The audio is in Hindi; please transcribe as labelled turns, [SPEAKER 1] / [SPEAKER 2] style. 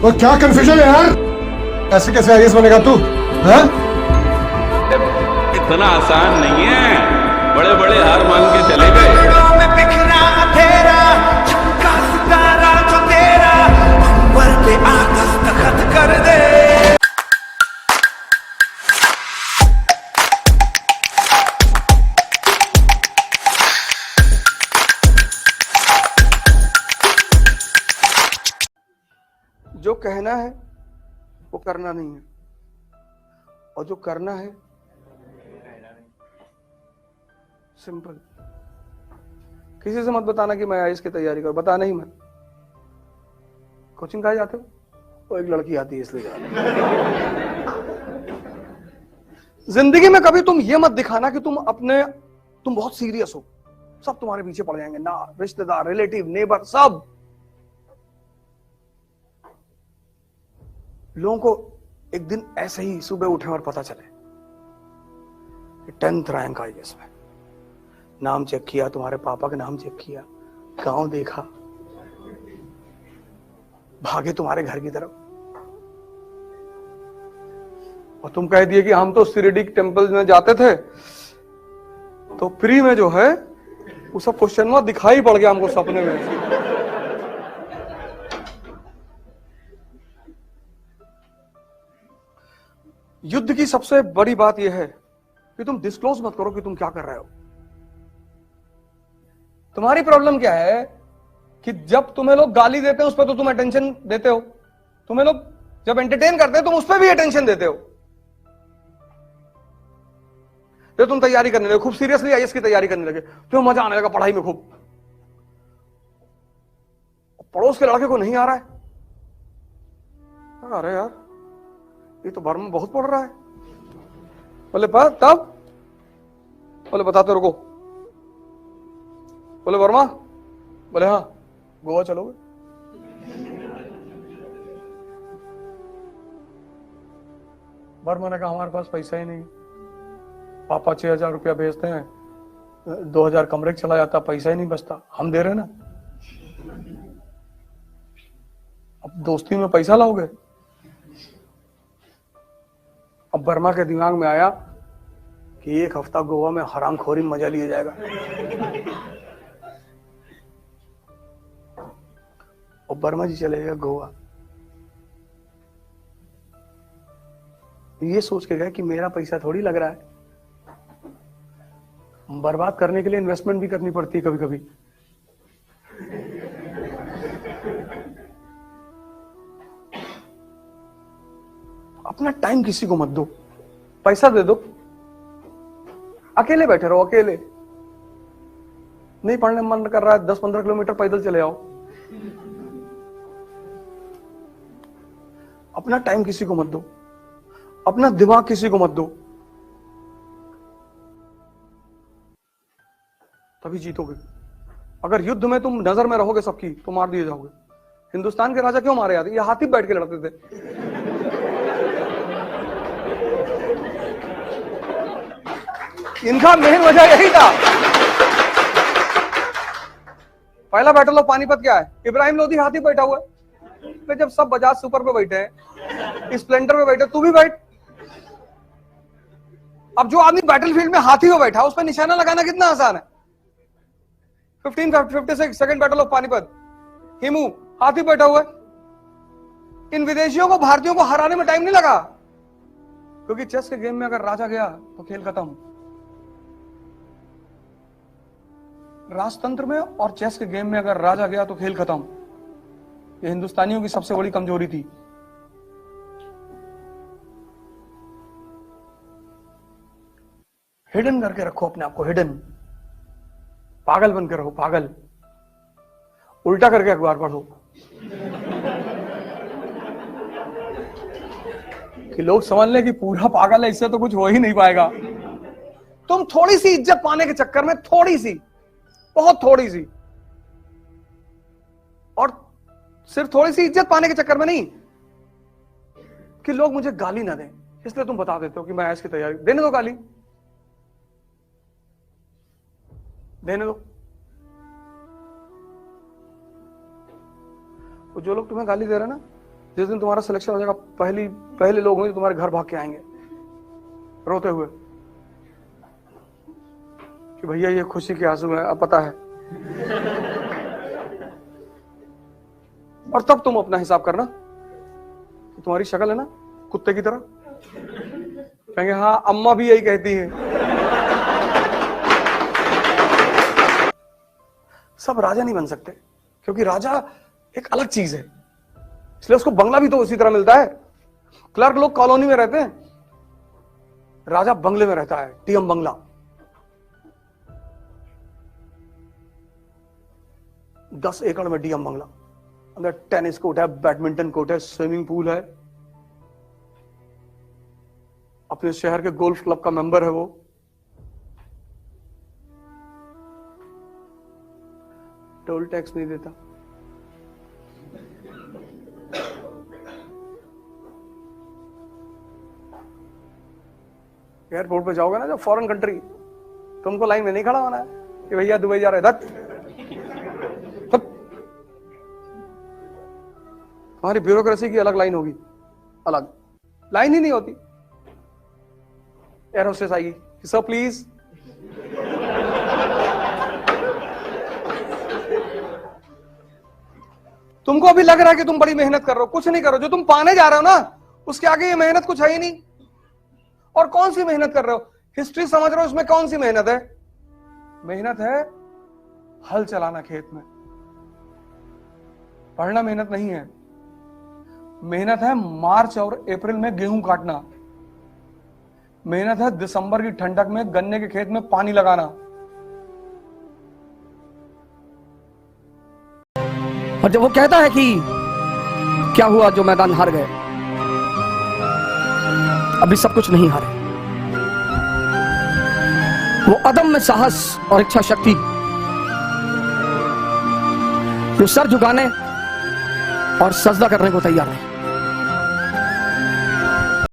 [SPEAKER 1] वो क्या कंफ्यूजन है यार? ऐसे कैसे आईएएस बनेगा तू? हाँ?
[SPEAKER 2] इतना आसान नहीं है, बड़े बड़े हार मान के चले गए।
[SPEAKER 3] में बिखरा अंधेरा, चमका सितारा जो तेरा, अंबर पे आकर दस्तखत कर दे।
[SPEAKER 4] जो कहना है वो करना नहीं है, और जो करना है सिंपल। किसी से मत बताना कि मैं आईएएस की तैयारी कर, बताना ही मत। कोचिंग कहाँ जाते हो? वो एक लड़की आती है इसलिए जा रहे हो। जिंदगी में कभी तुम ये मत दिखाना कि तुम बहुत सीरियस हो, सब तुम्हारे पीछे पड़ जाएंगे ना, रिश्तेदार, रिलेटिव, नेबर, सब। लोगों को एक दिन ऐसे ही सुबह उठे और पता चले कि 10th रैंक आईएएस में, नाम चेक किया, तुम्हारे पापा का नाम चेक किया, गांव देखा, भागे तुम्हारे घर की तरफ, और तुम कह दिए कि हम तो शिरडी टेम्पल में जाते थे, तो फ्री में जो है वो सब क्वेश्चन दिखाई पड़ गया हमको सपने में। युद्ध की सबसे बड़ी बात यह है कि तुम डिस्क्लोज मत करो कि तुम क्या कर रहे हो। तुम्हारी प्रॉब्लम क्या है कि जब तुम्हें लोग गाली देते हैं उस पर तो तुम अटेंशन देते हो, तुम्हें लोग जब एंटरटेन करते हैं तुम उस पर भी अटेंशन देते हो। तो तुम तैयारी करने लगे, खूब सीरियसली आईएएस की तैयारी करने लगे, तुम्हें मजा आने लगा पढ़ाई में खूब, पड़ोस के लड़के को नहीं आ रहा है, अरे यार ये तो वर्मा बहुत पढ़ रहा है, बोले तब, बोले बताते रुको, बोले वर्मा, बोले हाँ गोवा चलोगे? वर्मा ने कहा हमारे पास पैसा ही नहीं, पापा 6,000 रुपया भेजते हैं, 2,000 कमरे चला जाता, पैसा ही नहीं बचता, हम दे रहे ना, अब दोस्ती में पैसा लाओगे? अब वर्मा के दिमाग में आया कि एक हफ्ता गोवा में हरामखोरी मजा लिया जाएगा, और वर्मा जी चले गए गोवा। ये सोच के गए कि मेरा पैसा थोड़ी लग रहा है, बर्बाद करने के लिए इन्वेस्टमेंट भी करनी पड़ती है कभी कभी। अपना टाइम किसी को मत दो, पैसा दे दो, अकेले बैठे रहो, अकेले। नहीं पढ़ने मन कर रहा है, 10-15 किलोमीटर पैदल चले आओ। अपना टाइम किसी को मत दो, अपना दिमाग किसी को मत दो, तभी जीतोगे। अगर युद्ध में तुम नजर में रहोगे सबकी तो मार दिए जाओगे। हिंदुस्तान के राजा क्यों मारे जाते? ये हाथी बैठ के लड़ते थे। इनका मेन वजह यही था। पहला बैटल ऑफ पानीपत क्या है? इब्राहिम लोधी हाथी बैठा हुआ है, तो जब सब बजाज सुपर पे बैठे हैं, स्प्लेंडर पे बैठे, तू भी बैठ। अब जो आदमी बैटलफील्ड में हाथी पे बैठा उस पर निशाना लगाना कितना आसान है। 1556 second battle of Panipat, Hemu हाथी बैठा हुआ है। इन विदेशियों को भारतीयों को हराने में टाइम नहीं लगा, क्योंकि चेस के गेम में अगर राजा गया तो खेल खत्म। राजतंत्र में और चेस के गेम में अगर राजा गया तो खेल खत्म। ये हिंदुस्तानियों की सबसे बड़ी कमजोरी थी। हिडन करके रखो अपने आप को, हिडन। पागल बनकर रहो, पागल। उल्टा करके अखबार पढ़ो कि लोग समझ लें कि पूरा पागल है, इससे तो कुछ हो ही नहीं पाएगा। तुम थोड़ी सी इज्जत पाने के चक्कर में, थोड़ी सी, बहुत थोड़ी सी, और सिर्फ थोड़ी सी इज्जत पाने के चक्कर में नहीं कि लोग मुझे गाली ना दें, इसलिए तुम बता देते हो कि मैं आईएएस की तैयारी। देने दो गाली, देने दो। तो जो लोग तुम्हें गाली दे रहे हैं ना, जिस दिन तुम्हारा सिलेक्शन हो जाएगा, पहले लोग होंगे तुम्हारे घर भाग के आएंगे रोते हुए कि भैया ये खुशी के आंसू है, अब पता है। और तब तुम अपना हिसाब करना कि तुम्हारी शक्ल है ना कुत्ते की तरह, कहेंगे हाँ अम्मा भी यही कहती है। सब राजा नहीं बन सकते, क्योंकि राजा एक अलग चीज है, इसलिए उसको बंगला भी तो उसी तरह मिलता है। क्लर्क लोग कॉलोनी में रहते हैं, राजा बंगले में रहता है, टीएम बंगला। 10 एकड़ में डीएम बंगला, अंदर टेनिस कोर्ट है, बैडमिंटन कोर्ट है, स्विमिंग पूल है, अपने शहर के गोल्फ क्लब का मेंबर है वो। टोल टैक्स नहीं देता। एयरपोर्ट पे जाओगे ना जब फॉरेन कंट्री, तुमको लाइन में नहीं खड़ा होना है कि भैया दुबई जा रहे धत। हमारी ब्यूरोक्रेसी की अलग लाइन होगी, अलग लाइन ही नहीं होती। एयर होस्टेस आएगी, सर प्लीज। तुमको अभी लग रहा है कि तुम बड़ी मेहनत कर रहे हो, कुछ नहीं करो। जो तुम पाने जा रहे हो ना, उसके आगे ये मेहनत कुछ है ही नहीं। और कौन सी मेहनत कर रहे हो? हिस्ट्री समझ रहे हो, उसमें कौन सी मेहनत है? मेहनत है हल चलाना खेत में। पढ़ना मेहनत नहीं है, मेहनत है मार्च और अप्रैल में गेहूं काटना, मेहनत है दिसंबर की ठंडक में गन्ने के खेत में पानी लगाना।
[SPEAKER 5] और जब वो कहता है कि क्या हुआ जो मैदान हार गए, अभी सब कुछ नहीं हारे। वो अदम्य साहस और इच्छा शक्ति, जो सर झुकाने और सजदा करने को तैयार है।